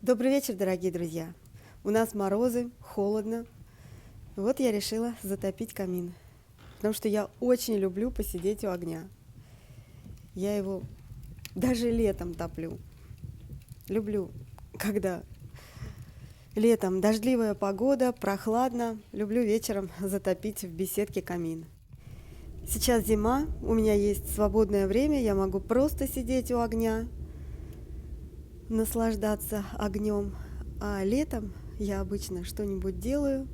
Добрый вечер, дорогие друзья! У нас морозы, холодно. Вот я решила затопить камин, потому что я очень люблю посидеть у огня. Я его даже летом топлю. Люблю, когда летом дождливая погода, прохладно. Люблю вечером затопить в беседке камин. Сейчас зима, у меня есть свободное время, я могу просто сидеть у огня, наслаждаться огнем. А летом я обычно что-нибудь делаю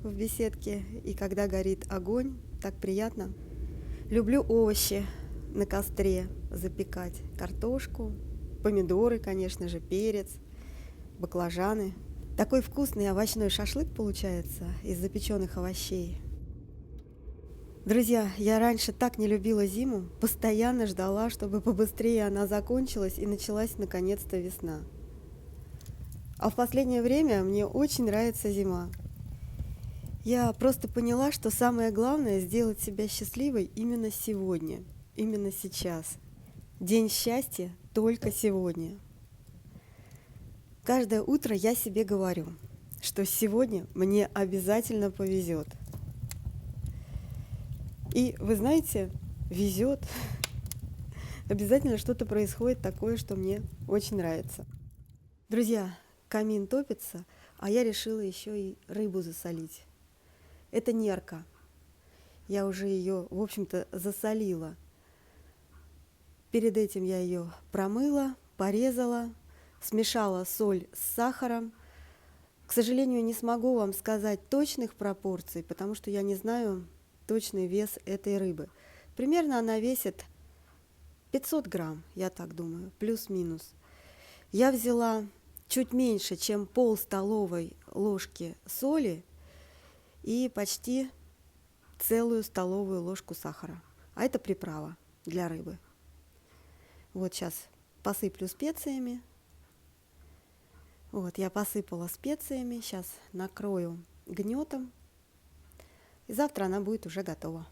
в беседке, и когда горит огонь, так приятно. Люблю овощи на костре запекать, картошку, помидоры, конечно же, перец, баклажаны. Такой вкусный овощной шашлык получается из запеченных овощей. Друзья, я раньше так не любила зиму, постоянно ждала, чтобы побыстрее она закончилась и началась наконец-то весна. А в последнее время мне очень нравится зима. Я просто поняла, что самое главное сделать себя счастливой именно сегодня, именно сейчас. День счастья только сегодня. Каждое утро я себе говорю, что сегодня мне обязательно повезет. И вы знаете, везет. Обязательно что-то происходит такое, что мне очень нравится. Друзья, камин топится, а я решила еще и рыбу засолить. Это нерка. Я уже ее, в общем-то, засолила. Перед этим я ее промыла, порезала, смешала соль с сахаром. К сожалению, не смогу вам сказать точных пропорций, потому что я не знаю точный вес этой рыбы. Примерно она весит 500 грамм, я так думаю, плюс-минус. Я взяла чуть меньше, чем пол-столовой ложки соли и почти целую столовую ложку сахара. А это приправа для рыбы. Вот сейчас посыплю специями. Вот, я посыпала специями, сейчас накрою гнетом. И завтра она будет уже готова.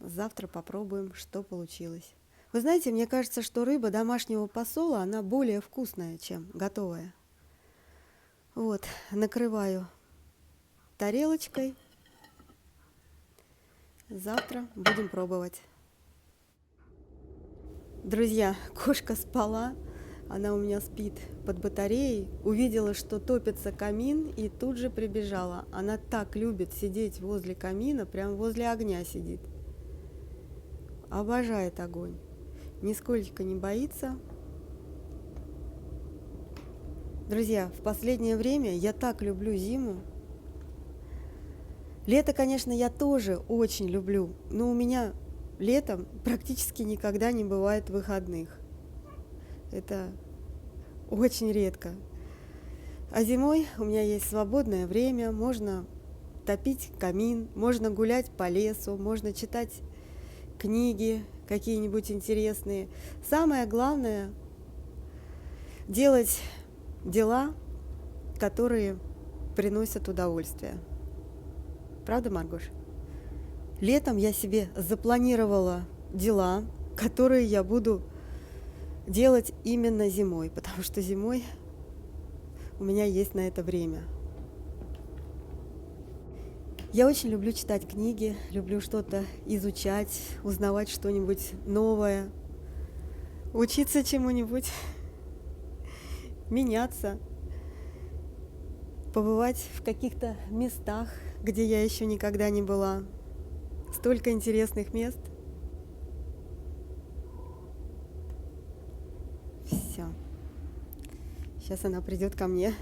Завтра попробуем, что получилось. Вы знаете, мне кажется, что рыба домашнего посола, она более вкусная, чем готовая. Вот, накрываю тарелочкой. Завтра будем пробовать. Друзья, кошка спала, она у меня спит под батареей, увидела, что топится камин, и тут же прибежала. Она так любит сидеть возле камина, прям возле огня сидит. Обожает огонь, нисколько не боится. Друзья, в последнее время я так люблю зиму. Лето, конечно, я тоже очень люблю, но у меня летом практически никогда не бывает выходных. Это очень редко. А зимой у меня есть свободное время, можно топить камин, можно гулять по лесу, можно читать книги какие-нибудь интересные. Самое главное – делать дела, которые приносят удовольствие. Правда, Маргош? Летом я себе запланировала дела, которые я буду делать именно зимой, потому что зимой у меня есть на это время. Я очень люблю читать книги, люблю что-то изучать, узнавать что-нибудь новое, учиться чему-нибудь, меняться, побывать в каких-то местах, где я еще никогда не была. Столько интересных мест. Все. Сейчас она придет ко мне.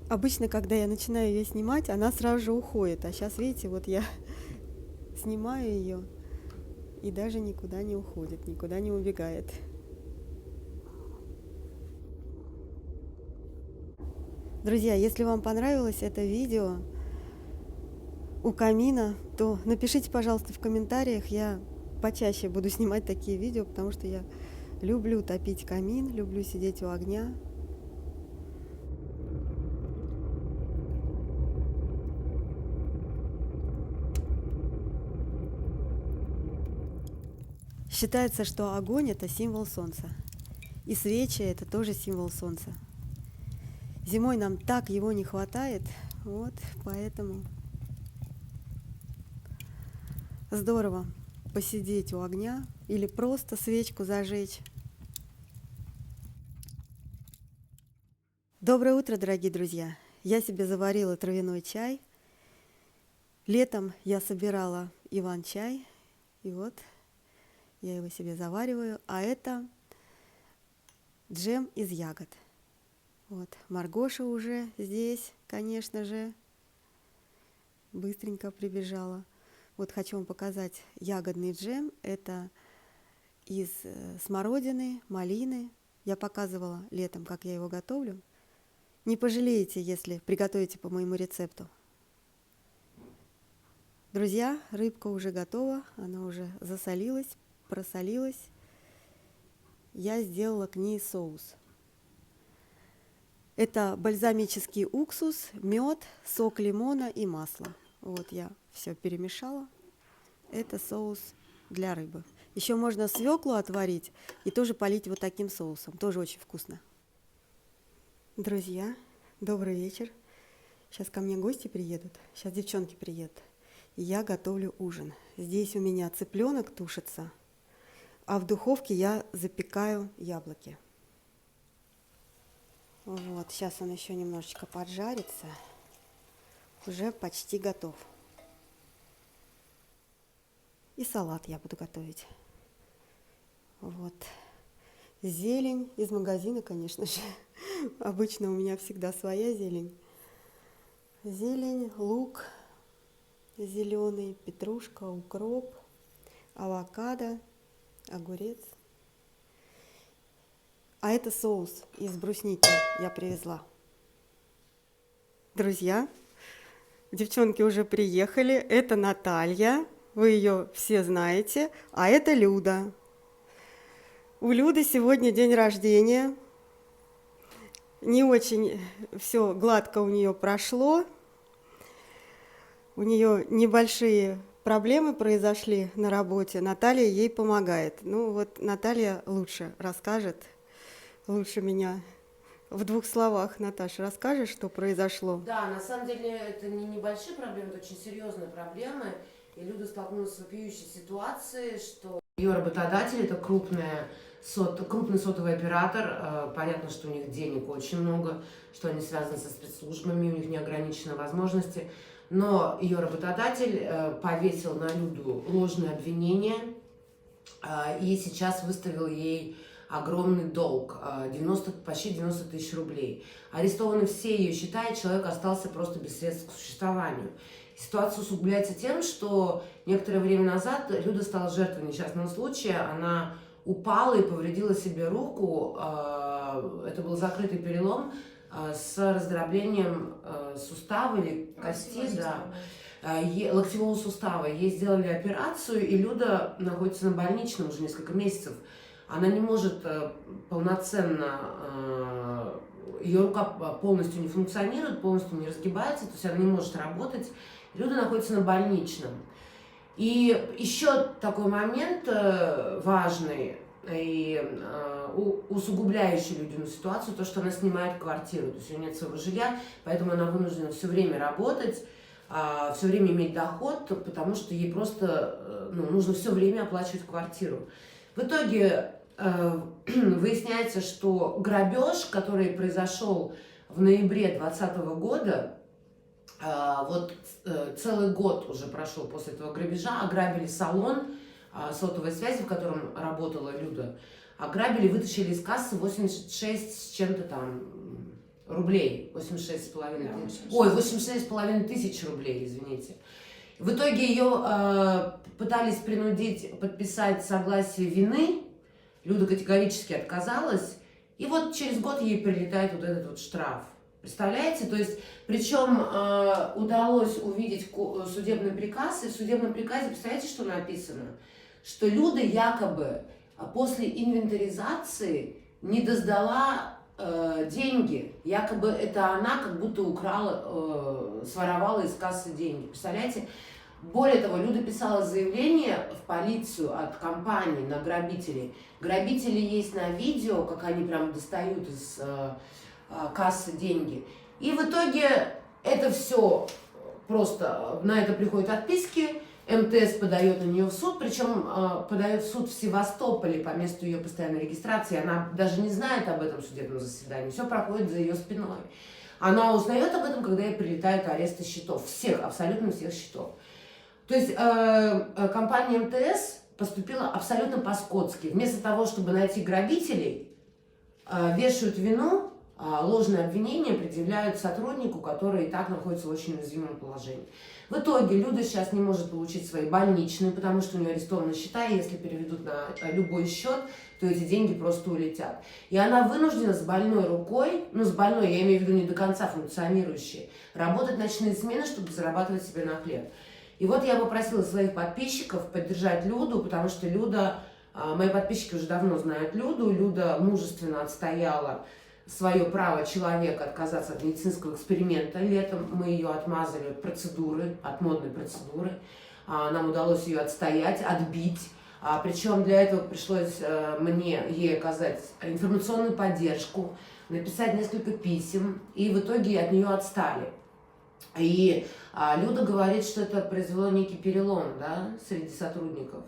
Обычно, когда я начинаю ее снимать, она сразу же уходит. А сейчас, видите, вот я снимаю ее и даже никуда не уходит, никуда не убегает. Друзья, если вам понравилось это видео у камина, то напишите, пожалуйста, в комментариях. Я почаще буду снимать такие видео, потому что я люблю топить камин, люблю сидеть у огня. Считается, что огонь – это символ солнца. И свечи – это тоже символ солнца. Зимой нам так его не хватает, вот поэтому здорово посидеть у огня или просто свечку зажечь. Доброе утро, дорогие друзья! Я себе заварила травяной чай. Летом я собирала иван-чай, и вот я его себе завариваю. А это джем из ягод. Вот, Маргоша уже здесь, конечно же, быстренько прибежала. Вот хочу вам показать ягодный джем. Это из смородины, малины. Я показывала летом, как я его готовлю. Не пожалеете, если приготовите по моему рецепту. Друзья, рыбка уже готова, она уже засолилась, просолилась. Я сделала к ней соус. Это бальзамический уксус, мед, сок лимона и масло. Вот я все перемешала. Это соус для рыбы. Еще можно свеклу отварить и тоже полить вот таким соусом. Тоже очень вкусно. Друзья, добрый вечер. Сейчас ко мне гости приедут. Сейчас девчонки приедут. И я готовлю ужин. Здесь у меня цыпленок тушится, а в духовке я запекаю яблоки. Вот, сейчас он еще немножечко поджарится. Уже почти готов. И салат я буду готовить. Вот. Зелень из магазина, конечно же. Обычно у меня всегда своя зелень. Зелень, лук зеленый, петрушка, укроп, авокадо, огурец. А это соус из брусники я привезла. Друзья, девчонки уже приехали. Это Наталья, вы ее все знаете, а это Люда. У Люды сегодня день рождения. Не очень все гладко у нее прошло. У нее небольшие проблемы произошли на работе. Наталья ей помогает. Ну вот Наталья лучше расскажет, лучше меня. В двух словах, Наташа, расскажешь, что произошло? Да, на самом деле это не небольшие проблемы, это очень серьезные проблемы. И Люда столкнулась с вопиющей ситуацией, что ее работодатель – это крупный сотовый оператор. Понятно, что у них денег очень много, что они связаны со спецслужбами, у них неограниченные возможности. Но ее работодатель повесил на Люду ложные обвинения и сейчас выставил ей огромный долг, почти 90 тысяч рублей. Арестованы все ее счета, и человек остался просто без средств к существованию. Ситуация усугубляется тем, что некоторое время назад Люда стала жертвой несчастного случая. Она упала и повредила себе руку. Это был закрытый перелом с раздроблением сустава или кости, локтевого сустава. Ей сделали операцию, и Люда находится на больничном уже несколько месяцев. Она не может полноценно, ее рука полностью не функционирует, полностью не разгибается, то есть она не может работать. Люда находится на больничном. И еще такой момент важный и усугубляющий Людину ситуацию, то, что она снимает квартиру, то есть у нее нет своего жилья, поэтому она вынуждена все время работать, все время иметь доход, потому что ей просто нужно все время оплачивать квартиру. В итоге выясняется, что грабеж, который произошел в ноябре 2020 года, целый год уже прошел после этого грабежа, ограбили салон сотовой связи, в котором работала Люда, ограбили, вытащили из кассы 86 с чем-то там рублей, 86,5 тысяч рублей, извините. В итоге ее пытались принудить подписать согласие вины, Люда категорически отказалась, и вот через год ей прилетает вот этот вот штраф. Представляете? То есть, причем удалось увидеть судебный приказ, и в судебном приказе, представляете, что написано? Что Люда якобы после инвентаризации не досдала деньги. Якобы это она как будто украла, своровала из кассы деньги. Представляете? Более того, Люда писала заявление в полицию от компании на грабителей. Грабители есть на видео, как они прям достают из кассы деньги. И в итоге это все просто, на это приходят отписки, МТС подает на нее в суд, причем подает в суд в Севастополе по месту ее постоянной регистрации. Она даже не знает об этом судебном заседании, все проходит за ее спиной. Она узнает об этом, когда ей прилетают аресты счетов, всех, абсолютно всех счетов. То есть компания МТС поступила абсолютно по-скотски. Вместо того, чтобы найти грабителей, вешают вину, ложные обвинения предъявляют сотруднику, который и так находится в очень уязвимом положении. В итоге Люда сейчас не может получить свои больничные, потому что у нее арестованы счета, и если переведут на любой счет, то эти деньги просто улетят. И она вынуждена с больной рукой, ну с больной, я имею в виду не до конца функционирующей, работать ночные смены, чтобы зарабатывать себе на хлеб. И вот я попросила своих подписчиков поддержать Люду, потому что Люда, мои подписчики уже давно знают Люду, Люда мужественно отстояла свое право человека отказаться от медицинского эксперимента. Летом мы ее отмазали от процедуры, от модной процедуры. Нам удалось ее отстоять, отбить. Причем для этого пришлось мне ей оказать информационную поддержку, написать несколько писем, и в итоге от нее отстали. И Люда говорит, что это произвело некий перелом, да, среди сотрудников.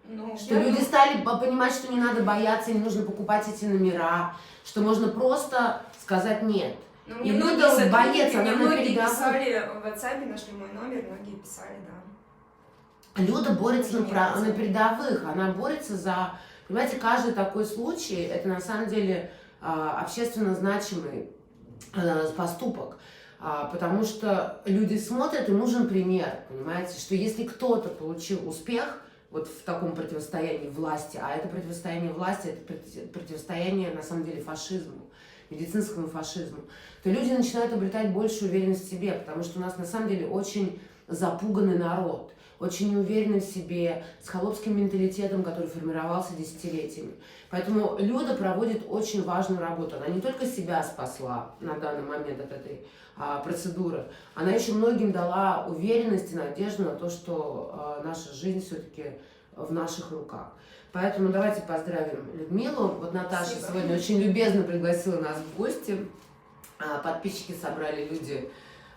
Ну, что люди стали понимать, что не надо бояться, не нужно покупать эти номера, что можно просто сказать нет. Ну, и Люда боец, она на многие передовых. Писали в WhatsApp, нашли мой номер, многие писали, да. Люда борется на передовых, она борется за, понимаете, каждый такой случай, это на самом деле общественно значимый поступок. Потому что люди смотрят, и нужен пример, понимаете, что если кто-то получил успех вот в таком противостоянии власти, а это противостояние власти, это противостояние на самом деле фашизму, медицинскому фашизму, то люди начинают обретать большую уверенность в себе, потому что у нас на самом деле очень запуганный народ, очень неуверенный в себе, с холопским менталитетом, который формировался десятилетиями. Поэтому Люда проводит очень важную работу. Она не только себя спасла на данный момент от этой процедуры, она еще многим дала уверенность и надежду на то, что наша жизнь все-таки в наших руках. Поэтому давайте поздравим Людмилу. Вот Наташа Спасибо. Сегодня очень любезно пригласила нас в гости. Подписчики собрали Люде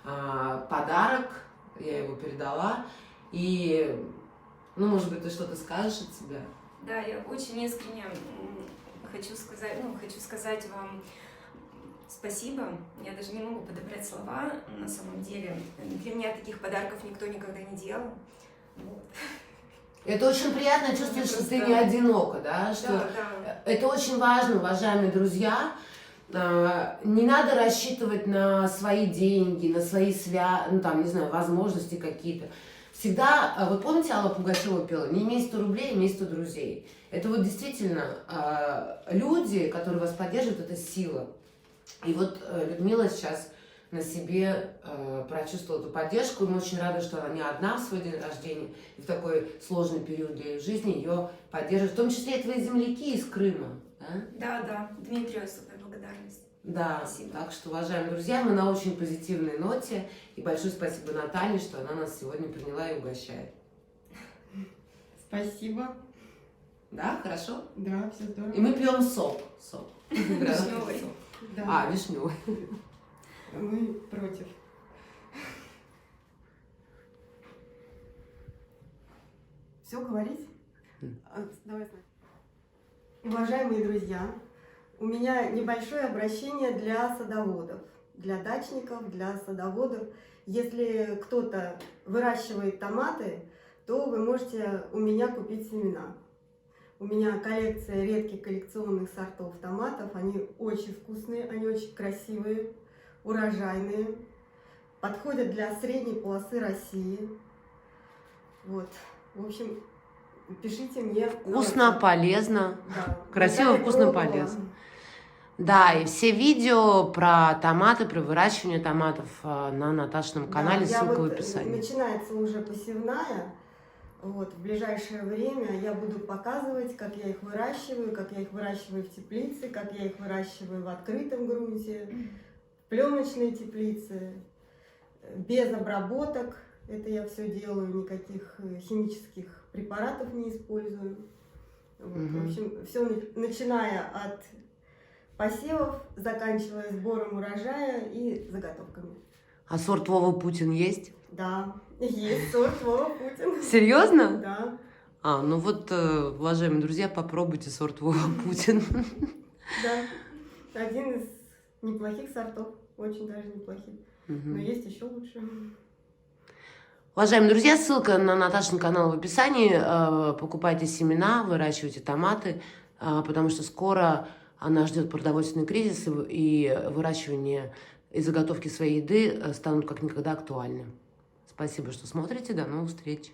подарок, я его передала. И, ну, может быть, ты что-то скажешь от себя? Да, я очень искренне хочу сказать вам спасибо. Я даже не могу подобрать слова на самом деле. Для меня таких подарков никто никогда не делал. Вот. Это очень приятно чувствовать, что ты не одинока, да? Что Да. Это очень важно, уважаемые друзья. Не надо рассчитывать на свои деньги, на свои ну, там, не знаю, возможности какие-то. Всегда, вы помните, Алла Пугачева пела: не имей 100 рублей, имей 100 друзей. Это вот действительно люди, которые вас поддерживают, это сила. И вот Людмила сейчас на себе прочувствовала эту поддержку, и мы очень рады, что она не одна в свой день рождения, и в такой сложный период для ее жизни ее поддерживают, в том числе и твои земляки из Крыма. Да, Дмитрию супер благодарность. Да, спасибо. Так что, уважаемые друзья, мы на очень позитивной ноте, и большое спасибо Наталье, что она нас сегодня приняла и угощает. Спасибо. Да, хорошо? Да, все здорово. И мы пьем сок. Вишневый. Да. Вишневый. Мы против. Все говорить? Давай. Уважаемые друзья, у меня небольшое обращение для садоводов, для дачников, для садоводов. Если кто-то выращивает томаты, то вы можете у меня купить семена. У меня коллекция редких коллекционных сортов томатов. Они очень вкусные, они очень красивые, урожайные. Подходят для средней полосы России. Вот. В общем, пишите мне. Вкусно, полезно. Да. Красиво, Я вкусно, пробовала. полезно. Да, и все видео про томаты, про выращивание томатов на Наташином канале, Да, ссылка в вот описании. начинается уже посевная. Вот, в ближайшее время я буду показывать, как я их выращиваю в теплице, как я их выращиваю в открытом грунте, в пленочной теплице, без обработок. Это я все делаю, никаких химических препаратов не использую. Вот, В общем, все начиная от посевов, заканчивая сбором урожая и заготовками. А сорт Вова Путин есть? Да, есть сорт Вова Путин. Серьезно? Да, Ну вот, уважаемые друзья, попробуйте сорт Вова Путин. да. Один из неплохих сортов, очень даже неплохих. Но есть еще лучше. Уважаемые друзья, ссылка на Наташин канал в описании. Покупайте семена, выращивайте томаты, потому что скоро нас ждет продовольственный кризис, и выращивание и заготовки своей еды станут как никогда актуальны. Спасибо, что смотрите. До новых встреч!